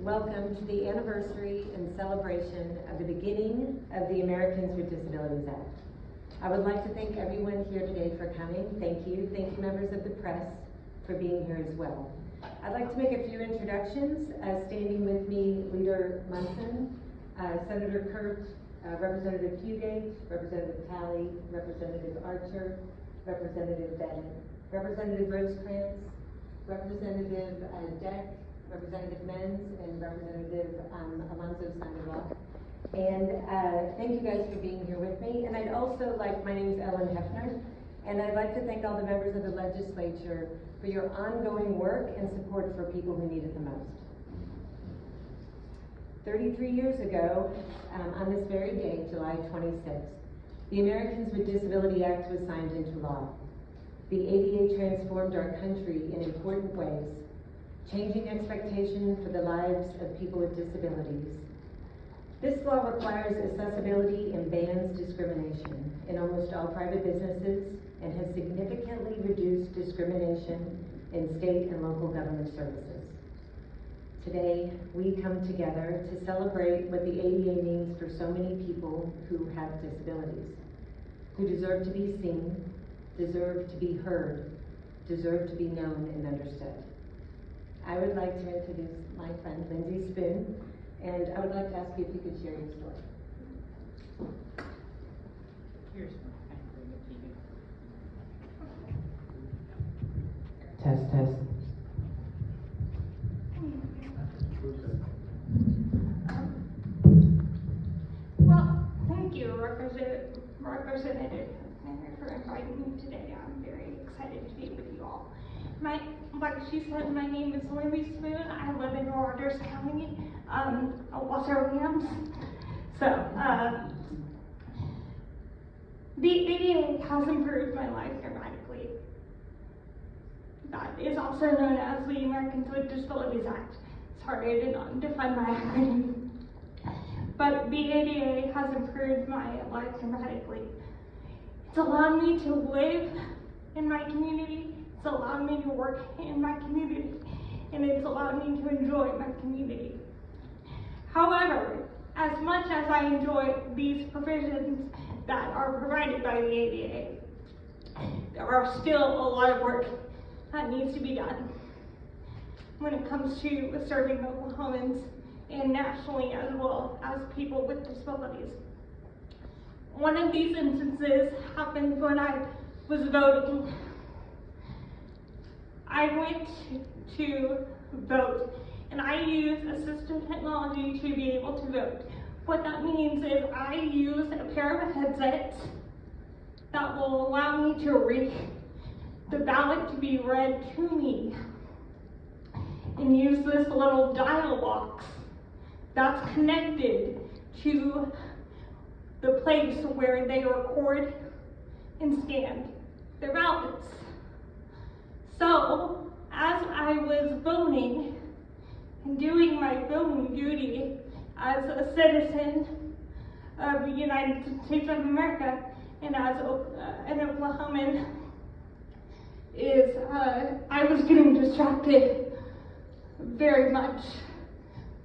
welcome to the anniversary and celebration of the beginning of the Americans with Disabilities Act. I would like to thank everyone here today for coming. Thank you. Thank you, members of the press, for being here as well. I'd like to make a few introductions. Standing with me, Leader Munson, Senator Kurt, Representative Fugate, Representative Talley, Representative Archer, Representative Bennett, Representative Rosecrans, Representative Deck, Representative Menz, and Representative Alonzo Sandoval. And thank you guys for being here with me. And I'd also like, my name is Ellen Hefner, and I'd like to thank all the members of the legislature for your ongoing work and support for people who need it the most. 33 years ago, on this very day, July 26th, the Americans with Disabilities Act was signed into law. The ADA transformed our country in important ways, changing expectations for the lives of people with disabilities. This law requires accessibility and bans discrimination in almost all private businesses and has significantly reduced discrimination in state and local government services. Today, we come together to celebrate what the ADA means for so many people who have disabilities, who deserve to be seen, deserve to be heard, deserve to be known and understood. I would like to introduce my friend, Lindsay Spoon, and I would like to ask you if you could share your story. Here's my Test, test. Well, thank you, Representative for inviting me today. I'm very excited to be with you all. Like she said, my name is Lindsay Spoon. I live in Rogers County, Los Orleans. So, the ADA has improved my life dramatically. That is also known as the Americans with Disabilities Act. Sorry, I did not define my acronym. But the ADA has improved my life dramatically. It's allowed me to live in my community, it's allowed me to work in my community, and it's allowed me to enjoy my community. However, as much as I enjoy these provisions that are provided by the ADA, there are still a lot of work that needs to be done when it comes to serving Oklahomans and nationally as well as people with disabilities. One of these instances happened when I was voting. I went to vote and I use assistive technology to be able to vote. What that means is I use a pair of headsets that will allow me to read the ballot to be read to me and use this little dial box that's connected to the place where they record and scan their ballots. So, as I was voting and doing my voting duty as a citizen of the United States of America and as an Oklahoman, I was getting distracted very much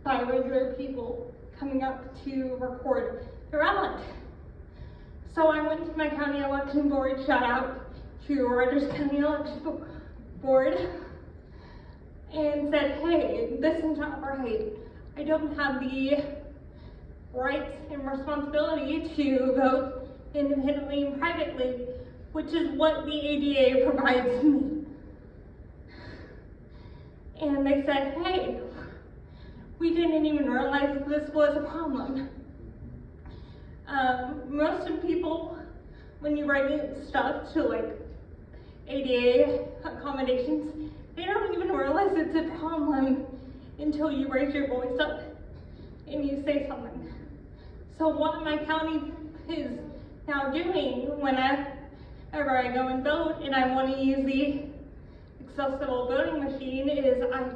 by regular people coming up to record their ballot. So I went to my county election board, shout out to Rogers County Election Board, and said, hey, this is not right. I don't have the rights and responsibility to vote independently and privately, which is what the ADA provides me. And they said, hey, we didn't even realize this was a problem. Most of people, when you write stuff to like ADA accommodations, they don't even realize it's a problem until you raise your voice up and you say something. So what my county is now doing whenever I go and vote and I want to use the accessible voting machine is I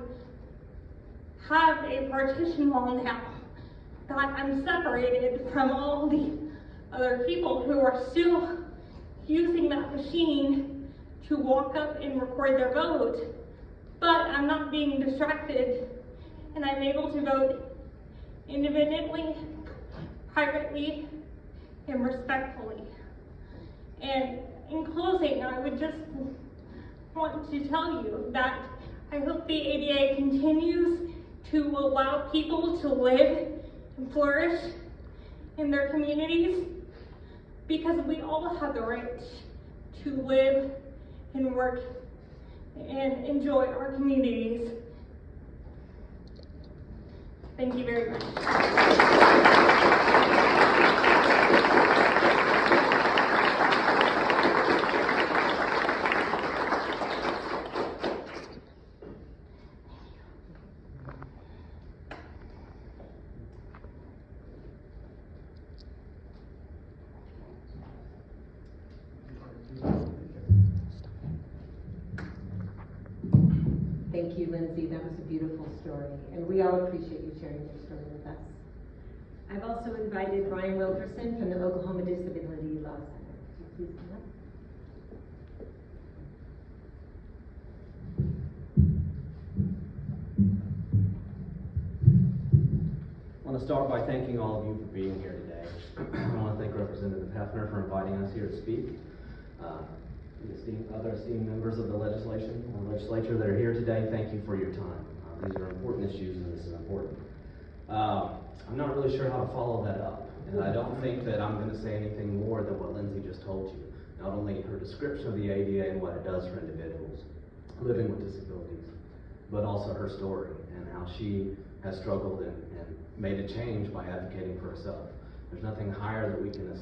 have a partition wall now that I'm separated from all the other people who are still using that machine to walk up and record their vote, but I'm not being distracted and I'm able to vote independently, privately, and respectfully. And in closing, I would just want to tell you that I hope the ADA continues to allow people to live and flourish in their communities, because we all have the right to live and work and enjoy our communities. Thank you very much. Thank you, Lindsay. That was a beautiful story, and we all appreciate you sharing your story with us. I've also invited Brian Wilkerson from the Oklahoma Disability Law Center. Would you please come up? I want to start by thanking all of you for being here today. I want to thank Representative Hefner for inviting us here to speak. Other esteemed members of the legislature that are here today, thank you for your time. These are important issues, and this is important. I'm not really sure how to follow that up, and I don't think that I'm going to say anything more than what Lindsay just told you. Not only her description of the ADA and what it does for individuals living with disabilities, but also her story and how she has struggled and made a change by advocating for herself. There's nothing higher that we can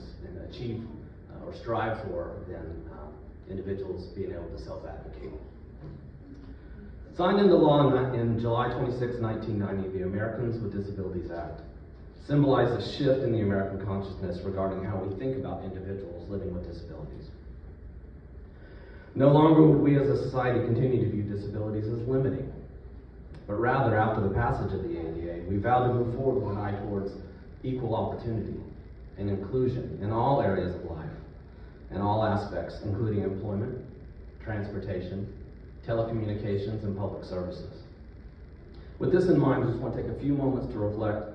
achieve or strive for than individuals being able to self-advocate. Signed into law in July 26, 1990, the Americans with Disabilities Act symbolized a shift in the American consciousness regarding how we think about individuals living with disabilities. No longer would we as a society continue to view disabilities as limiting, but rather, after the passage of the ADA, we vowed to move forward with an eye towards equal opportunity and inclusion in all areas of life and all aspects, including employment, transportation, telecommunications, and public services. With this in mind, I just want to take a few moments to reflect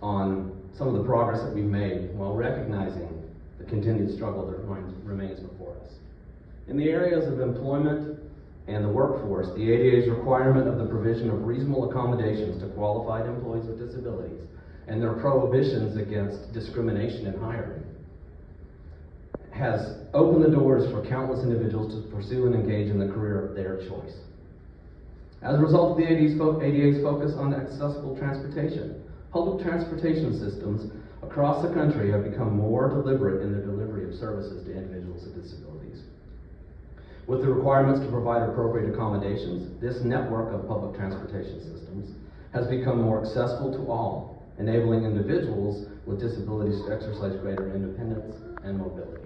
on some of the progress that we've made while recognizing the continued struggle that remains before us. In the areas of employment and the workforce, the ADA's requirement of the provision of reasonable accommodations to qualified employees with disabilities and their prohibitions against discrimination in hiring has opened the doors for countless individuals to pursue and engage in the career of their choice. As a result of the ADA's focus on accessible transportation, public transportation systems across the country have become more deliberate in their delivery of services to individuals with disabilities. With the requirements to provide appropriate accommodations, this network of public transportation systems has become more accessible to all, enabling individuals with disabilities to exercise greater independence and mobility.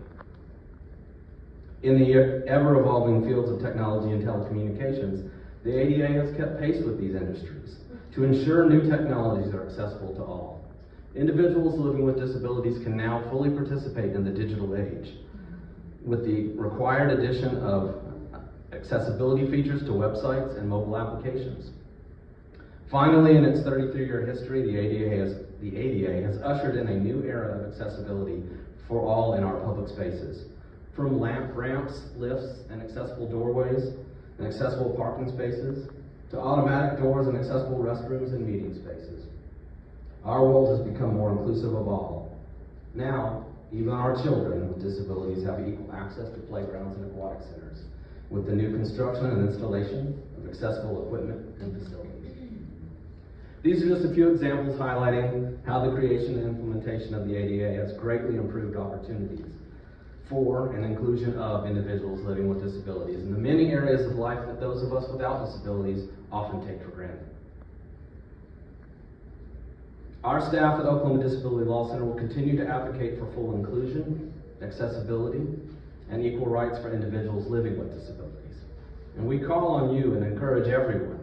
In the ever-evolving fields of technology and telecommunications, the ADA has kept pace with these industries to ensure new technologies are accessible to all. Individuals living with disabilities can now fully participate in the digital age with the required addition of accessibility features to websites and mobile applications. Finally, in its 33-year history, the ADA has ushered in a new era of accessibility for all in our public spaces. From ramps, lifts, and accessible doorways, and accessible parking spaces, to automatic doors and accessible restrooms and meeting spaces. Our world has become more inclusive of all. Now, even our children with disabilities have equal access to playgrounds and aquatic centers, with the new construction and installation of accessible equipment and facilities. These are just a few examples highlighting how the creation and implementation of the ADA has greatly improved opportunities for and inclusion of individuals living with disabilities in the many areas of life that those of us without disabilities often take for granted. Our staff at Oklahoma Disability Law Center will continue to advocate for full inclusion, accessibility, and equal rights for individuals living with disabilities. And we call on you and encourage everyone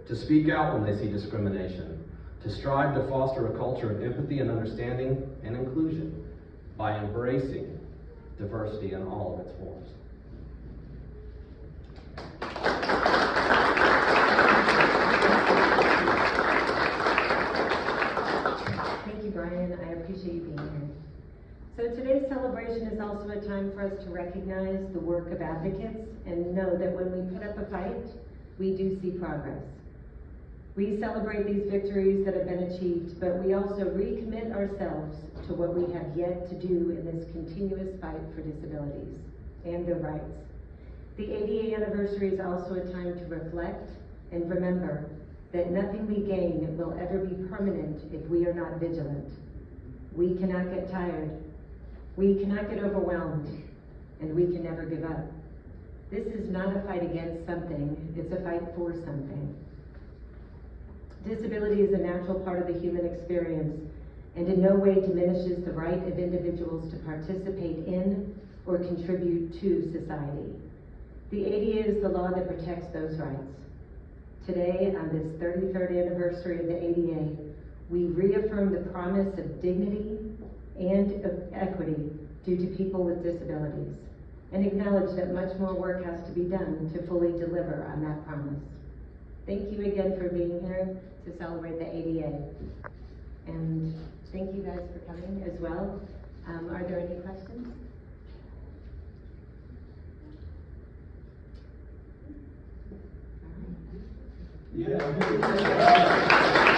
to speak out when they see discrimination, to strive to foster a culture of empathy and understanding and inclusion by embracing diversity in all of its forms. Today's celebration is also a time for us to recognize the work of advocates and know that when we put up a fight, we do see progress. We celebrate these victories that have been achieved, but we also recommit ourselves to what we have yet to do in this continuous fight for disabilities and their rights. The ADA anniversary is also a time to reflect and remember that nothing we gain will ever be permanent if we are not vigilant. We cannot get tired. We cannot get overwhelmed, and we can never give up. This is not a fight against something, it's a fight for something. Disability is a natural part of the human experience and in no way diminishes the right of individuals to participate in or contribute to society. The ADA is the law that protects those rights. Today, on this 33rd anniversary of the ADA, we reaffirm the promise of dignity and of equity due to people with disabilities, and acknowledge that much more work has to be done to fully deliver on that promise. Thank you again for being here to celebrate the ADA. And thank you guys for coming as well. Are there any questions? Yeah.